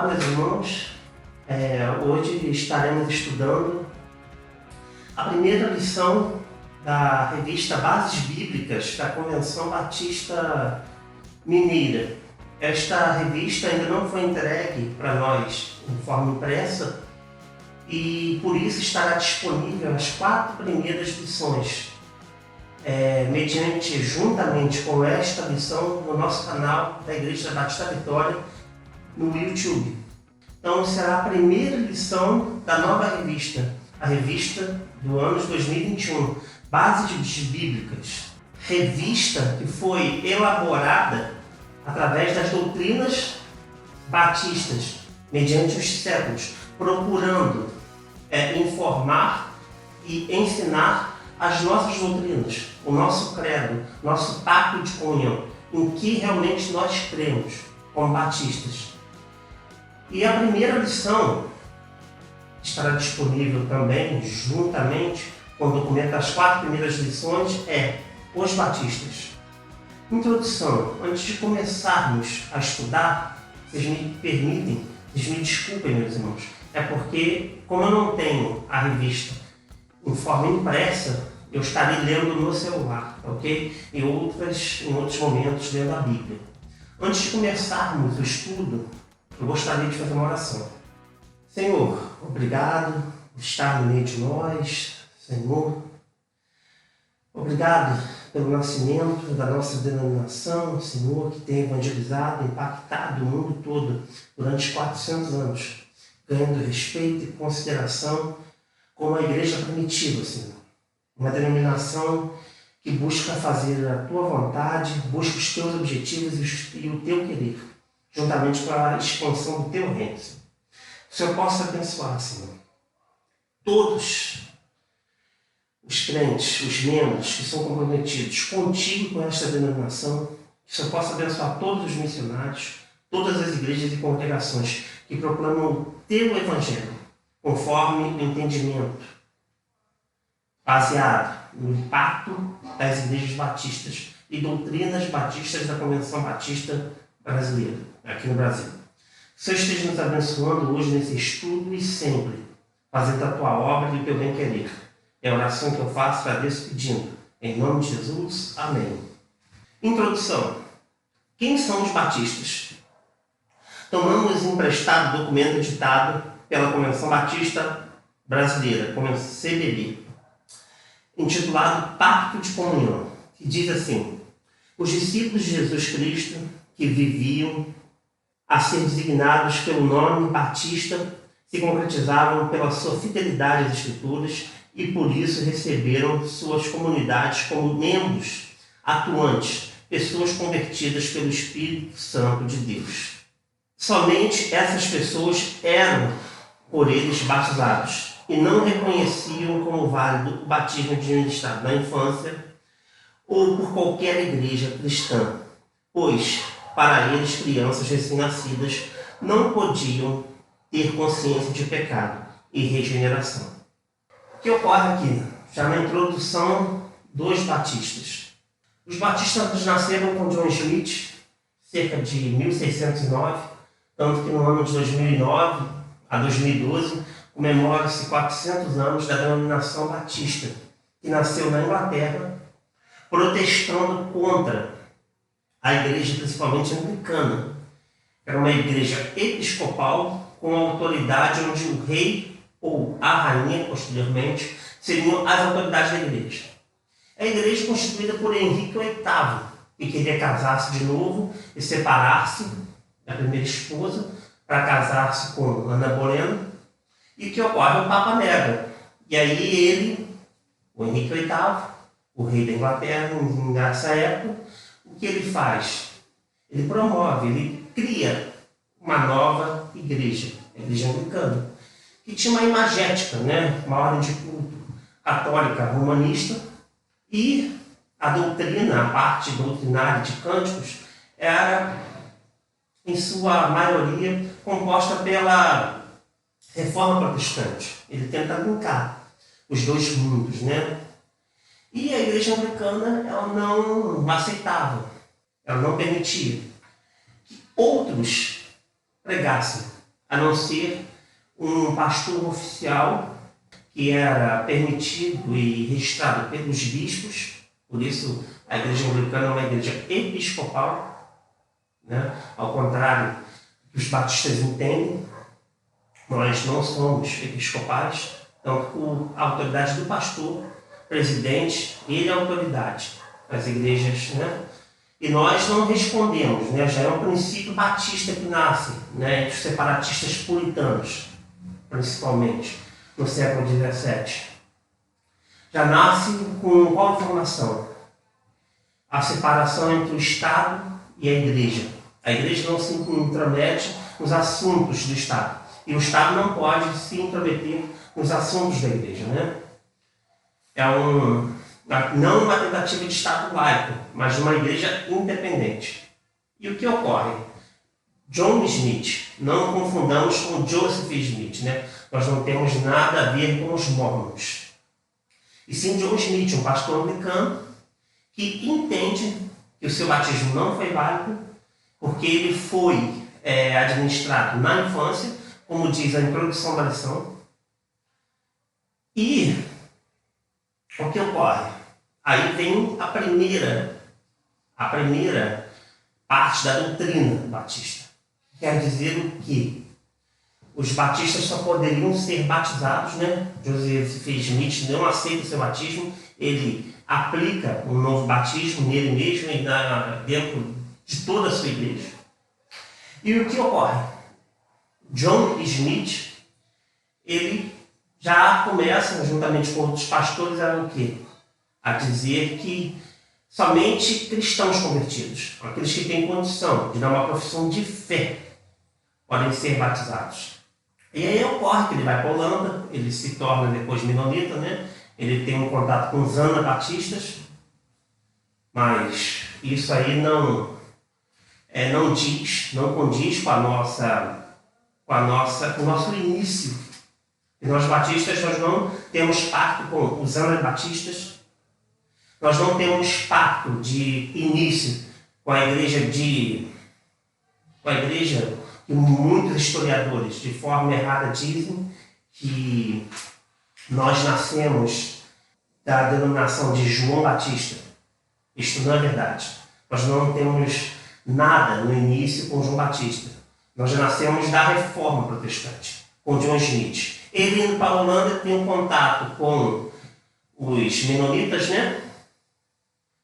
Olá, meus irmãos. Hoje estaremos estudando a primeira lição da revista Bases Bíblicas da Convenção Batista Mineira. Esta revista ainda não foi entregue para nós em forma impressa e por isso estará disponível as 4 primeiras lições, juntamente com esta lição no nosso canal da Igreja Batista Vitória no YouTube. Então será a primeira lição da nova revista, a revista do ano de 2021, Bases Bíblicas. Revista que foi elaborada através das doutrinas batistas, mediante os séculos, procurando informar e ensinar as nossas doutrinas, o nosso credo, nosso pacto de comunhão, em que realmente nós cremos como batistas. E a primeira lição estará disponível também, juntamente com o documento das 4 primeiras lições, Os Batistas. Introdução. Antes de começarmos a estudar, vocês me permitem, vocês me desculpem, meus irmãos, porque como eu não tenho a revista em forma impressa, eu estarei lendo no celular, ok? Em outros momentos lendo a Bíblia. Antes de começarmos o estudo, eu gostaria de fazer uma oração. Senhor, obrigado por estar no meio de nós, Senhor. Obrigado pelo nascimento da nossa denominação, Senhor, que tem evangelizado, impactado o mundo todo durante 400 anos, ganhando respeito e consideração como a igreja primitiva, Senhor. Uma denominação que busca fazer a Tua vontade, busca os Teus objetivos e o Teu querer, juntamente com a expansão do Teu reino, Senhor. Que o Senhor possa abençoar, Senhor, todos os crentes, os membros que são comprometidos contigo com esta denominação, que o Senhor possa abençoar todos os missionários, todas as igrejas e congregações que proclamam o Teu Evangelho, conforme o entendimento, baseado no impacto das igrejas batistas e doutrinas batistas da Convenção Batista Brasileira, aqui no Brasil. Que o Senhor esteja nos abençoando hoje nesse estudo e sempre, fazendo a Tua obra e o Teu bem-querer. É a oração que eu faço para Deus pedindo. Em nome de Jesus, amém. Introdução. Quem são os batistas? Tomamos emprestado o documento editado pela Convenção Batista Brasileira, CBB, intitulado Pacto de Comunhão, que diz assim: os discípulos de Jesus Cristo que viviam a ser designados pelo nome Batista se concretizavam pela sua fidelidade às Escrituras e por isso receberam suas comunidades como membros atuantes, pessoas convertidas pelo Espírito Santo de Deus. Somente essas pessoas eram por eles batizados e não reconheciam como válido o batismo administrado na infância ou por qualquer igreja cristã, pois para eles crianças recém-nascidas não podiam ter consciência de pecado e regeneração. O que ocorre aqui? Já na introdução dos batistas. Os batistas nasceram com John Smith, cerca de 1609, tanto que no ano de 2009 a 2012 comemora-se 400 anos da denominação batista, que nasceu na Inglaterra, protestando contra a igreja, principalmente anglicana. Era uma igreja episcopal com autoridade onde o rei ou a rainha, posteriormente, seriam as autoridades da igreja. A igreja constituída por Henrique VIII, que queria casar-se de novo e separar-se da primeira esposa para casar-se com Ana Bolena. E o que ocorre? O Papa nega. E aí ele, o Henrique VIII, o rei da Inglaterra, nessa época, o que ele faz? Ele promove, ele cria uma nova igreja, a igreja anglicana, que tinha uma imagética, uma ordem de culto católica romanista, e a doutrina, a parte doutrinária de cânticos, era, em sua maioria, composta pela Reforma Protestante. Ele tenta linkar os dois mundos, E a igreja anglicana, ela não aceitava, ela não permitia que outros pregassem a não ser um pastor oficial que era permitido e registrado pelos bispos. Por isso a igreja anglicana é uma igreja episcopal, né? Ao contrário do que os batistas entendem, nós não somos episcopais, então a autoridade do pastor, presidente, ele é a autoridade das igrejas, né? E nós não respondemos, né? Já é um princípio batista que nasce, né? Entre os separatistas puritanos, principalmente no século XVII. Já nasce com qual informação? A separação entre o Estado e a Igreja. A Igreja não se intromete nos assuntos do Estado. E o Estado não pode se intrometer nos assuntos da Igreja, né? Não uma tentativa de Estado laico, mas de uma Igreja independente. E o que ocorre? John Smith, não confundamos com Joseph Smith, né? Nós não temos nada a ver com os mormons. E sim John Smith, um pastor anglicano, que entende que o seu batismo não foi válido, porque ele foi administrado na infância, como diz a introdução da lição. E o que ocorre? Aí vem a primeira parte da doutrina batista. Quer dizer o quê? Os batistas só poderiam ser batizados, né? Joseph Smith não aceita o seu batismo, ele aplica um novo batismo nele mesmo e dentro de toda a sua igreja. E o que ocorre? John Smith, ele já começa, juntamente com outros pastores, a dizer que somente cristãos convertidos, aqueles que têm condição de dar uma profissão de fé, podem ser batizados. E aí ocorre que ele vai para a Holanda, ele se torna depois menonita, né? Ele tem um contato com os anabatistas, mas isso aí não condiz com o nosso início. E nós batistas, nós não temos pacto com os anabatistas, nós não temos pacto de início com a igreja que muitos historiadores, de forma errada, dizem que nós nascemos da denominação de João Batista. Isto não é verdade. Nós não temos nada no início com João Batista. Nós já nascemos da Reforma Protestante, com John Smith. Ele indo para a Holanda tem um contato com os menonitas, né?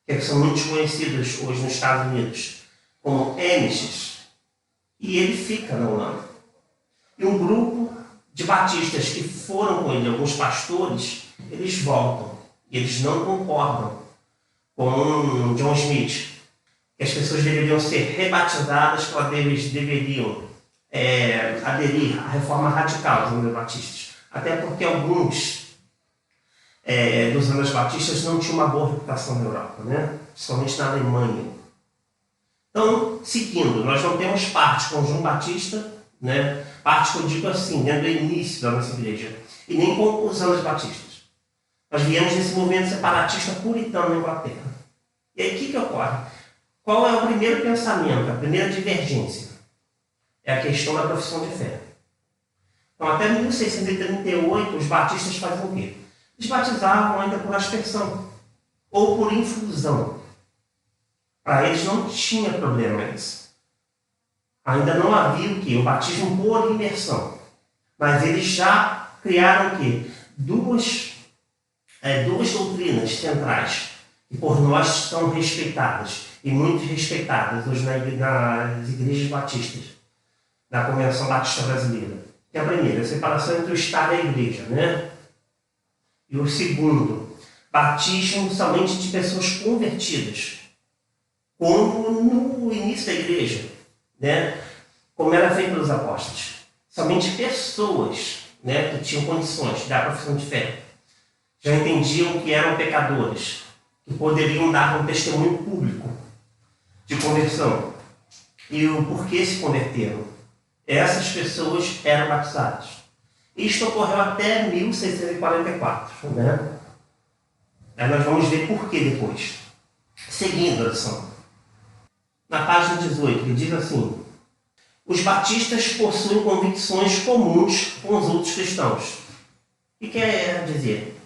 Que são muito conhecidos hoje nos Estados Unidos como Amish. E ele fica na Holanda. E um grupo de batistas que foram com ele, alguns pastores, eles voltam. E eles não concordam com John Smith. Que as pessoas deveriam ser rebatizadas, que eles deveriam aderir à reforma radical dos anabatistas. Até porque alguns dos anabatistas não tinham uma boa reputação na Europa, né? Principalmente na Alemanha. Então, seguindo, nós não temos parte com João Batista, né? Parte que eu digo assim, dentro do início da nossa igreja, e nem com os anabatistas. Nós viemos desse movimento separatista puritano na Inglaterra. E aí o que ocorre? Qual é o primeiro pensamento, a primeira divergência? É a questão da profissão de fé. Então, até 1638, os batistas faziam o quê? Eles batizavam ainda por aspersão ou por infusão. Para eles não tinha problema isso. Ainda não havia o quê? O batismo por imersão. Mas eles já criaram o quê? Duas doutrinas centrais, que por nós são respeitadas, e muito respeitadas hoje nas igrejas batistas, da Convenção Batista Brasileira. Que é a primeira, a separação entre o Estado e a Igreja, né? E o segundo, batismo somente de pessoas convertidas, como no início da igreja, né? Como era feito pelos apóstolos. Somente pessoas, né, que tinham condições de dar a profissão de fé já entendiam que eram pecadores, que poderiam dar um testemunho público de conversão. E o porquê se converteram. Essas pessoas eram batizadas. Isto ocorreu até 1644, né? Aí nós vamos ver porquê depois. Seguindo a lição. Na página 18, ele diz assim: os batistas possuem convicções comuns com os outros cristãos. O que quer dizer?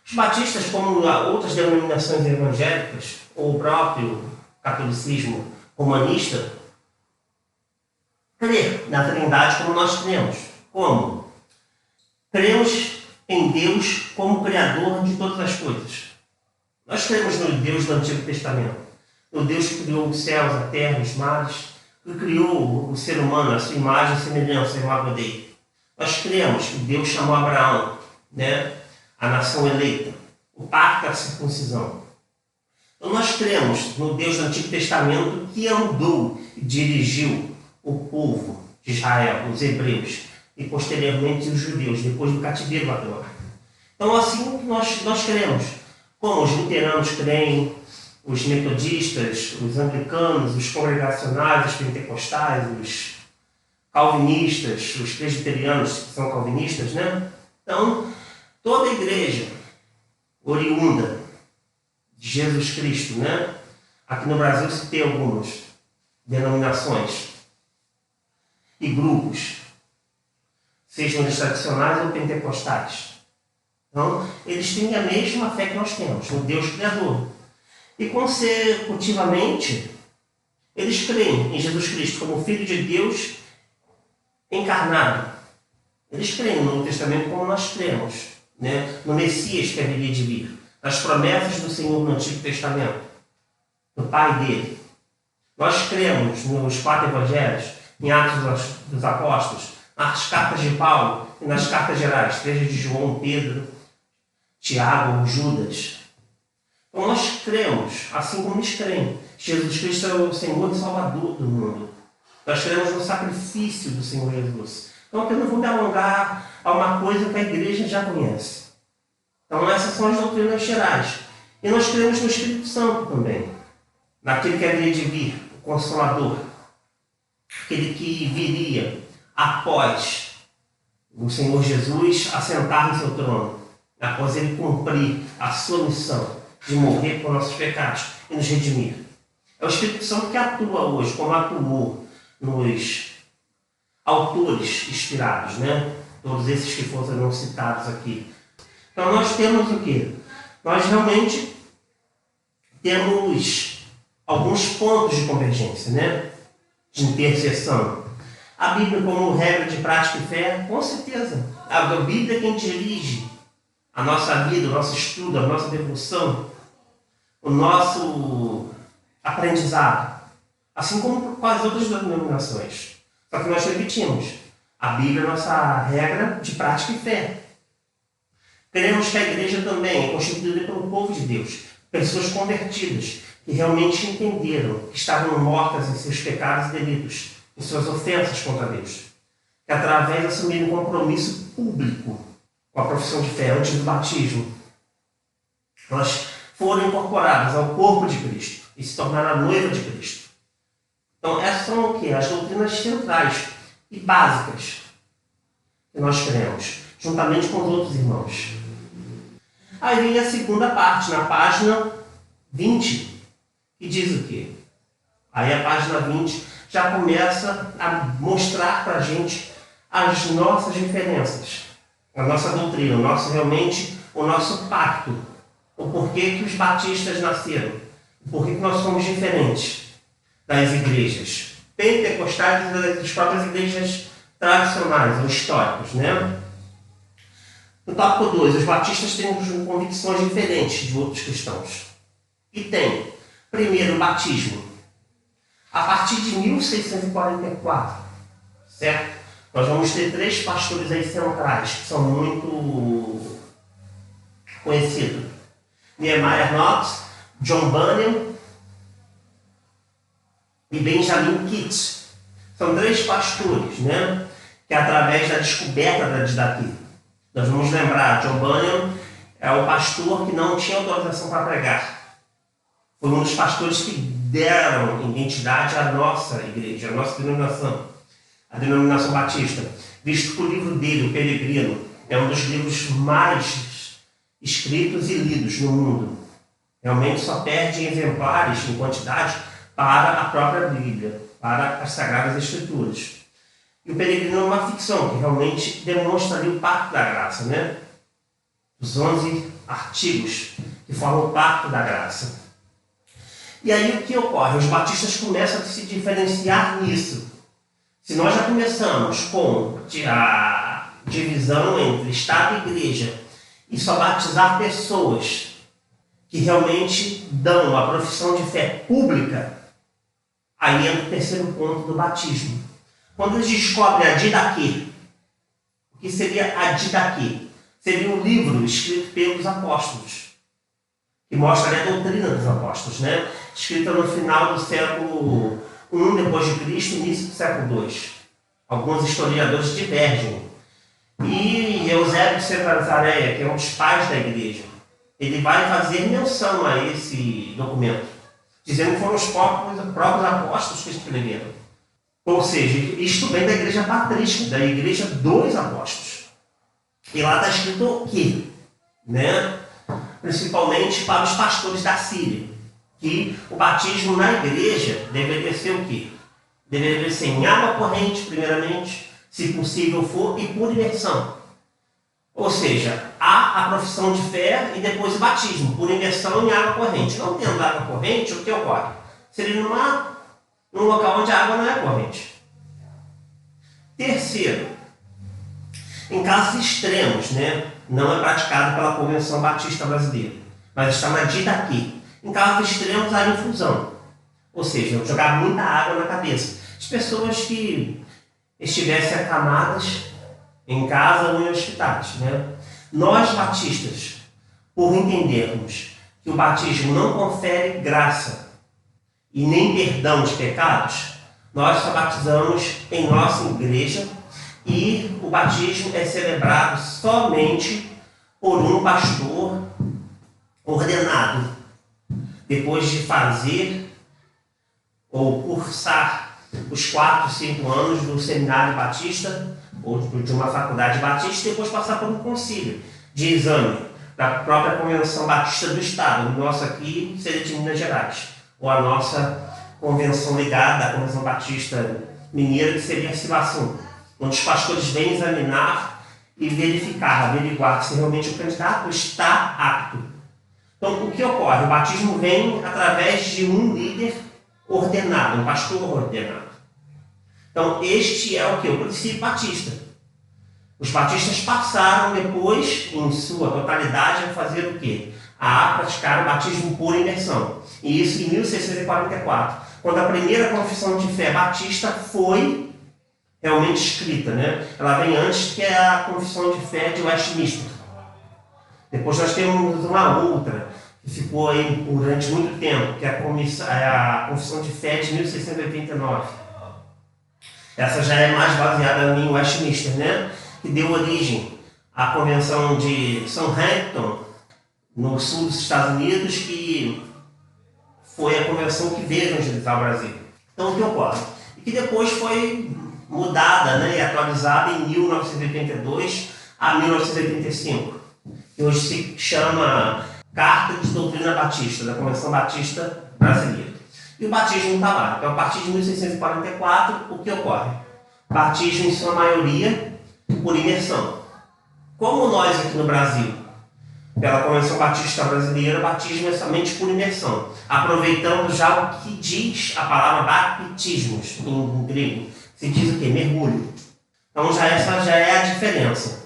Os batistas, como outras denominações evangélicas, ou o próprio catolicismo romanista, crê na Trindade como nós cremos. Como? Cremos em Deus como Criador de todas as coisas. Nós cremos no Deus do Antigo Testamento, no Deus que criou os céus, a terra, os mares, que criou o ser humano, a sua imagem e semelhança, imago dele. Nós cremos que Deus chamou Abraão, a nação eleita, o pacto da circuncisão. Então nós cremos no Deus do Antigo Testamento que andou e dirigiu o povo de Israel, os hebreus, e posteriormente os judeus, depois do cativeiro babilônico. Então assim nós cremos, como os luteranos creem, os metodistas, os anglicanos, os congregacionais, os pentecostais, os calvinistas, os presbiterianos que são calvinistas, Então, toda a igreja oriunda de Jesus Cristo, Aqui no Brasil se tem algumas denominações e grupos, sejam eles tradicionais ou pentecostais. Então, eles têm a mesma fé que nós temos, no Deus Criador. E consecutivamente, eles creem em Jesus Cristo como Filho de Deus encarnado. Eles creem no Novo Testamento como nós cremos, no Messias que haveria de vir, nas promessas do Senhor no Antigo Testamento, no Pai dele. Nós cremos nos 4 Evangelhos, em Atos dos Apóstolos, nas cartas de Paulo e nas cartas gerais, seja de João, Pedro, Tiago, Judas. Então nós cremos, assim como eles creem, Jesus Cristo é o Senhor e Salvador do mundo. Nós cremos no sacrifício do Senhor Jesus. Então eu não vou me alongar a uma coisa que a igreja já conhece. Então essas são as doutrinas gerais. E nós cremos no Espírito Santo também, naquele que haveria de vir, o Consolador, aquele que viria após o Senhor Jesus assentar no seu trono, após ele cumprir a sua missão de morrer por nossos pecados e nos redimir. É o Espírito Santo que atua hoje, como atuou nos autores inspirados, Todos esses que foram citados aqui. Então nós temos o quê? Nós realmente temos alguns pontos de convergência, De interseção. A Bíblia como regra de prática e fé, com certeza. A Bíblia é quem dirige a nossa vida, o nosso estudo, a nossa devoção, o nosso aprendizado, assim como com as outras denominações. Só que nós repetimos, a Bíblia é a nossa regra de prática e fé. Cremos que a igreja também é constituída pelo povo de Deus, pessoas convertidas, que realmente entenderam que estavam mortas em seus pecados e delitos, em suas ofensas contra Deus, que através assumiram um compromisso público com a profissão de fé antes do batismo, elas foram incorporadas ao corpo de Cristo e se tornaram a noiva de Cristo. Então essas são o quê? As doutrinas centrais e básicas que nós cremos, juntamente com os outros irmãos. Aí vem a segunda parte, na página 20, que diz o quê? Aí a página 20 já começa a mostrar para a gente as nossas diferenças, a nossa doutrina, o nosso pacto, o porquê que os batistas nasceram, o porquê que nós somos diferentes das igrejas pentecostais e das próprias igrejas tradicionais ou históricas, No tópico 2, os batistas têm convicções diferentes de outros cristãos. E tem, primeiro, o batismo. A partir de 1644, certo? Nós vamos ter 3 pastores aí centrais, que são muito conhecidos. Nehemiah Knox, John Bunyan e Benjamin Kitt. São 3 pastores, que através da descoberta daqui. Nós vamos lembrar, John Bunyan é o pastor que não tinha autorização para pregar. Foi um dos pastores que deram identidade à nossa igreja, à nossa denominação, a denominação batista. Visto que o livro dele, O Peregrino, é um dos livros mais escritos e lidos no mundo. Realmente só perde exemplares em quantidade para a própria Bíblia. para as Sagradas Escrituras. E o peregrino é uma ficção que realmente demonstra ali o pacto da graça, né? Os 11 artigos que formam o pacto da graça. E aí o que ocorre? Os batistas começam a se diferenciar nisso. Se nós já começamos com a divisão entre Estado e Igreja e só batizar pessoas que realmente dão a profissão de fé pública, aí entra o terceiro ponto do batismo. Quando eles descobrem a Didaquê, o que seria a Didaquê? Seria um livro escrito pelos apóstolos, que mostra a doutrina dos apóstolos, né? Escrita no final do século I depois de Cristo, início do século II. Alguns historiadores divergem. E Eusébio de Cesareia, que é um dos pais da igreja, ele vai fazer menção a esse documento, dizendo que foram os próprios apóstolos que escreveram. Ou seja, isto vem da igreja patrística, da igreja dos apóstolos. E lá está escrito o quê? Né? Principalmente para os pastores da Síria, que o batismo na igreja deveria ser o quê? Deveria ser em água corrente, primeiramente, se possível for, e por imersão. Ou seja, há a profissão de fé e depois o batismo, por imersão em água corrente. Não tendo água corrente, o que ocorre? Seria num local onde a água não é corrente. Terceiro, em casos extremos, né, não é praticado pela Convenção Batista Brasileira, mas está na Didaquê. Em casos extremos, há infusão. Ou seja, jogar muita água na cabeça. As pessoas que estivessem acamadas em casa ou em hospitais, né? Nós, batistas, por entendermos que o batismo não confere graça e nem perdão de pecados, nós só batizamos em nossa igreja e o batismo é celebrado somente por um pastor ordenado, depois de fazer ou cursar os 4, 5 anos do seminário batista ou de uma faculdade batista e depois passar por um concílio de exame da própria Convenção Batista do Estado. O nosso aqui seria de Minas Gerais, ou a nossa convenção ligada à Convenção Batista Mineira, que seria a Cilação, onde os pastores vêm examinar e verificar, averiguar se realmente o candidato está apto. Então, o que ocorre? O batismo vem através de um líder ordenado, um pastor ordenado. Então, este é o que? O princípio batista. Os batistas passaram depois, em sua totalidade, a fazer o quê? A praticar o batismo por imersão. E isso em 1644, quando a primeira confissão de fé batista foi realmente escrita, né? Ela vem antes, que é a confissão de fé de Westminster. Depois nós temos uma outra, que ficou aí durante muito tempo, que é a confissão de fé de 1689. Essa já é mais baseada em Westminster, né? Que deu origem à convenção de Southampton, no sul dos Estados Unidos, que foi a convenção que veio evangelizar o Brasil. Então, o que ocorre? E que depois foi mudada, né, e atualizada em 1982 a 1985, que hoje se chama Carta de Doutrina Batista, da Convenção Batista Brasileira. E o batismo está lá. Então, a partir de 1644, o que ocorre? Batismo, em sua maioria, por imersão. Como nós aqui no Brasil, pela Convenção Batista Brasileira, batismo é somente por imersão, aproveitando já o que diz a palavra baptismos em grego. Se diz o quê? Mergulho. Então essa já é a diferença.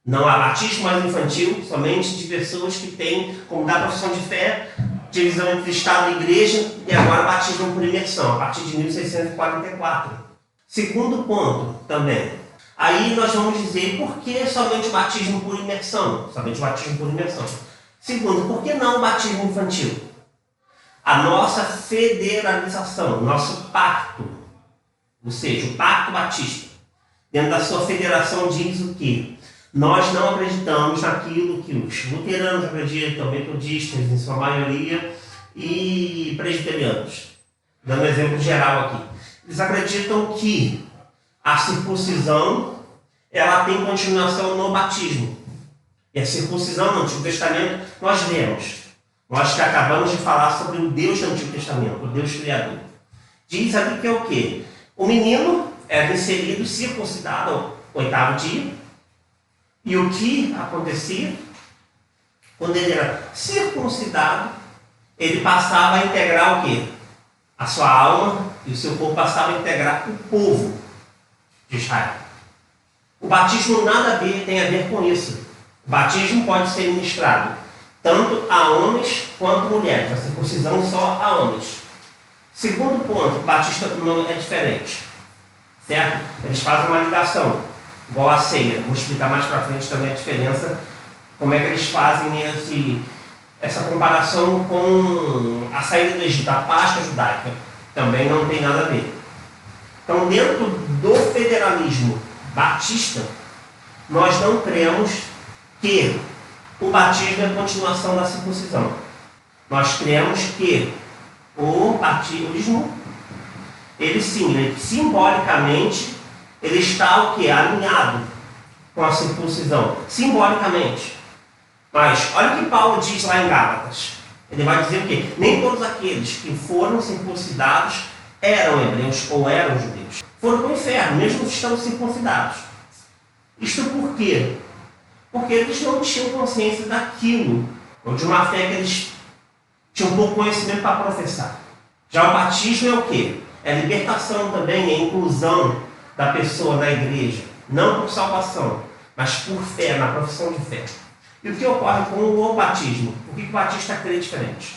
Não há batismo mais infantil, somente de pessoas que têm, como da profissão de fé, divisão entre Estado e Igreja, e agora batismo por imersão, a partir de 1644. Segundo ponto também. Aí nós vamos dizer por que somente o batismo por imersão? Somente o batismo por imersão. Segundo, por que não o batismo infantil? A nossa federalização, nosso pacto, ou seja, o pacto batista, dentro da sua federação diz o quê? Nós não acreditamos naquilo que os luteranos acreditam, metodistas em sua maioria e presbiterianos. Dando um exemplo geral aqui. Eles acreditam que a circuncisão ela tem continuação no batismo. E a circuncisão no Antigo Testamento nós vemos. Nós que acabamos de falar sobre o Deus do Antigo Testamento, o Deus Criador. Diz ali que é o quê? O menino era inserido, circuncidado ao 8º dia. E o que acontecia? Quando ele era circuncidado, ele passava a integrar o quê? A sua alma e o seu corpo passava a integrar o povo de Israel. O batismo nada tem a ver com isso. O batismo pode ser ministrado tanto a homens quanto mulheres. A circuncisão só a homens. Segundo ponto, o batista não é diferente. Certo? Eles fazem uma ligação, igual a ceia. Vou explicar mais para frente também a diferença, como é que eles fazem essa comparação com a saída do Egito, a Páscoa judaica. Também não tem nada a ver. Então, dentro do federalismo batista, nós não cremos que o batismo é a continuação da circuncisão. Nós cremos que o batismo, ele simbolicamente, ele está o quê? Alinhado com a circuncisão. Simbolicamente. Mas olha o que Paulo diz lá em Gálatas. Ele vai dizer o quê? Nem todos aqueles que foram circuncidados eram hebreus ou eram judeus. Foram para o inferno, mesmo estando circuncidados. Isto por quê? Porque eles não tinham consciência daquilo, ou de uma fé que eles tinham pouco conhecimento para professar. Já o batismo é o quê? É a libertação também, é a inclusão da pessoa na igreja. Não por salvação, mas por fé, na profissão de fé. E o que ocorre com o batismo? Por que o batista crê diferente?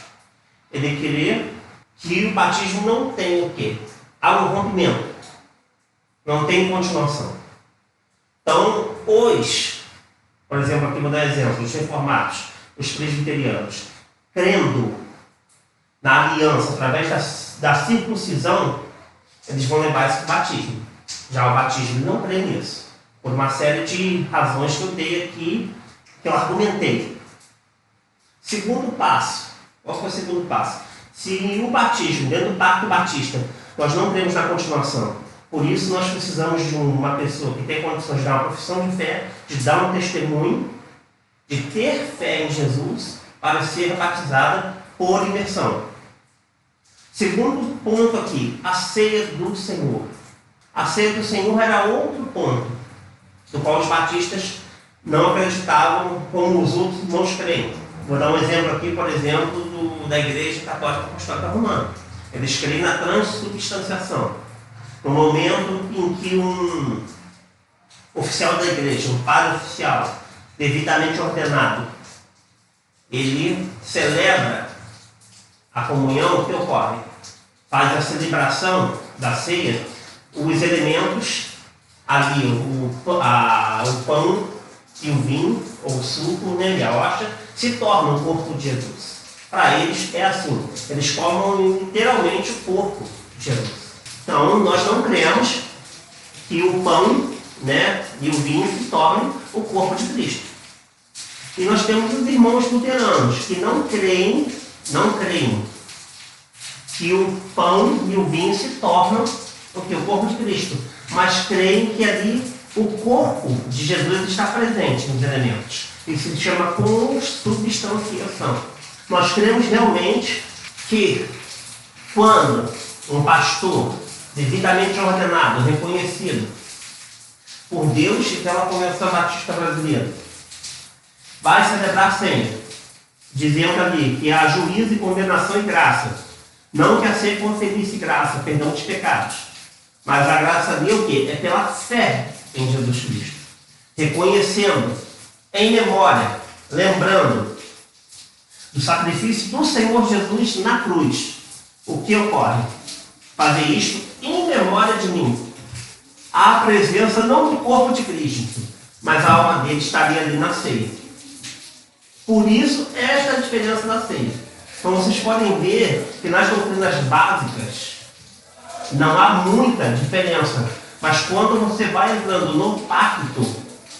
Ele crê que o batismo não tem o quê? Há um rompimento. Não tem continuação. Então, por exemplo, aqui vou dar exemplo, os reformados, os presbiterianos, crendo na aliança através da circuncisão, eles vão levar esse batismo. Já o batismo não crê nisso, por uma série de razões que eu dei aqui, que eu argumentei. Segundo passo. Qual foi o segundo passo? Se o batismo, dentro do pacto batista, nós não cremos na continuação, por isso nós precisamos de uma pessoa que tem condições de dar uma profissão de fé, de dar um testemunho, de ter fé em Jesus, para ser batizada por imersão. Segundo ponto aqui, a ceia do Senhor. A ceia do Senhor era outro ponto, do qual os batistas não acreditavam como os outros irmãos creem. Vou dar um exemplo aqui, por exemplo, da Igreja Católica Apostólica Romana. Eles creem na transubstanciação. No momento em que um oficial da igreja, um padre oficial, devidamente ordenado, ele celebra a comunhão, o que ocorre? Faz a celebração da ceia, os elementos ali, o pão e o vinho, ou o suco, né, e a hoxa, se tornam o corpo de Jesus. Para eles é assim, eles comem literalmente o corpo de Jesus. Então, nós não cremos que o pão, né, e o vinho se tornem o corpo de Cristo. E nós temos os irmãos luteranos que não creem que o pão e o vinho se tornam o corpo de Cristo, mas creem que ali o corpo de Jesus está presente nos elementos. Isso se chama consubstanciação. Nós cremos realmente que quando um pastor devidamente ordenado, reconhecido por Deus e pela Convenção Batista Brasileira, vai celebrar a ceia, dizendo ali que há juízo e condenação e graça. Não que a ceia conferisse graça, perdão dos pecados, mas a graça ali é o quê? É pela fé em Jesus Cristo. Reconhecendo, em memória, lembrando do sacrifício do Senhor Jesus na cruz. O que ocorre? Fazer isto em memória de mim. A presença não do corpo de Cristo, mas a alma dele estaria ali na ceia. Por isso, esta é a diferença da ceia. Então vocês podem ver que nas doutrinas básicas não há muita diferença. Mas quando você vai entrando no pacto,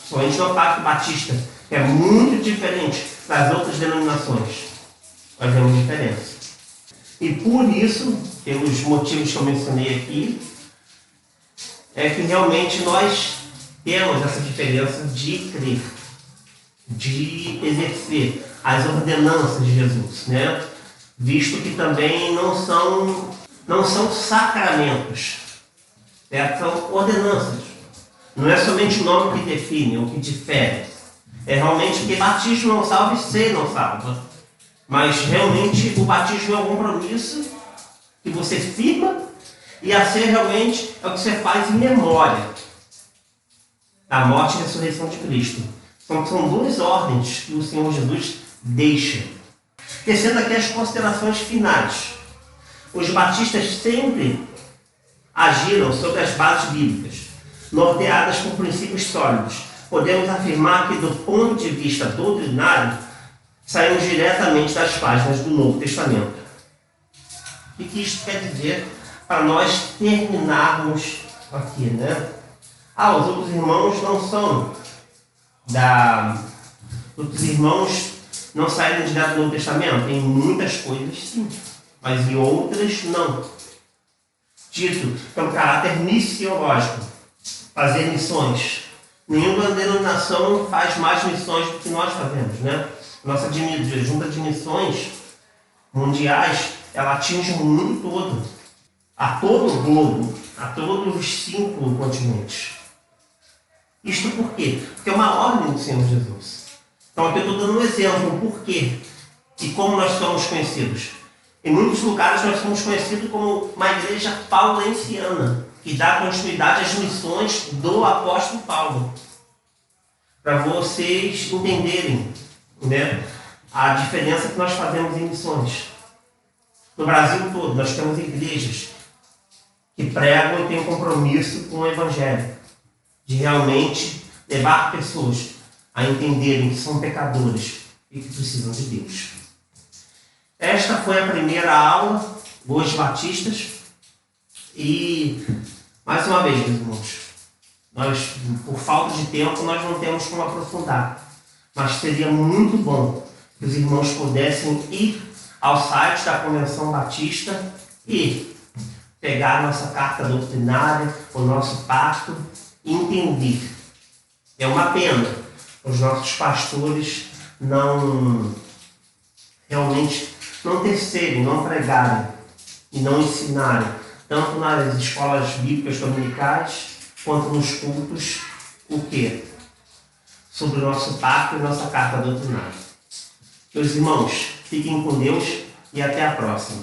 somente no pacto batista, que é muito diferente das outras denominações, nós vemos diferença. E por isso, pelos motivos que eu mencionei aqui, é que realmente nós temos essa diferença de crer, de exercer as ordenanças de Jesus, né? Visto que também não são sacramentos, certo? São ordenanças. Não é somente o nome que define, o que difere. É realmente que batismo não salva e ceia não salva. Mas realmente o batismo é um compromisso que você firma e a ceia realmente é o que você faz em memória da morte e ressurreição de Cristo. São duas ordens que o Senhor Jesus deixa. Descendo aqui as considerações finais. Os batistas sempre agiram sobre as bases bíblicas, norteadas por princípios sólidos. Podemos afirmar que, do ponto de vista doutrinário, saímos diretamente das páginas do Novo Testamento. O que isso quer dizer para nós terminarmos aqui, né? Os outros irmãos não são Outros irmãos não saíram direto do Novo Testamento? Em muitas coisas, sim, mas em outras, não. Tito tem um caráter missiológico, fazer missões. Nenhuma denominação faz mais missões do que nós fazemos, né? Nossa junta de missões mundiais, ela atinge o mundo todo, a todo o globo, a todos os 5 continentes. Isto por quê? Porque é uma ordem do Senhor Jesus. Então aqui eu estou dando um exemplo, o porquê e como nós somos conhecidos. Em muitos lugares nós somos conhecidos como uma igreja paulensiana, que dá continuidade às missões do apóstolo Paulo. Para vocês entenderem, né, a diferença que nós fazemos em missões. No Brasil todo nós temos igrejas que pregam e têm um compromisso com o Evangelho, de realmente levar pessoas a entenderem que são pecadores e que precisam de Deus. Esta foi a primeira aula, Os Batistas, e mais uma vez, meus irmãos, nós, por falta de tempo, nós não temos como aprofundar, mas seria muito bom que os irmãos pudessem ir ao site da Convenção Batista e pegar a nossa carta doutrinária, o nosso pacto e entender. É uma pena os nossos pastores realmente não tecerem, não pregarem e não ensinarem, tanto nas escolas bíblicas dominicais quanto nos cultos, o quê? Sobre o nosso pacto e nossa carta doutrinária. Meus irmãos, fiquem com Deus e até a próxima.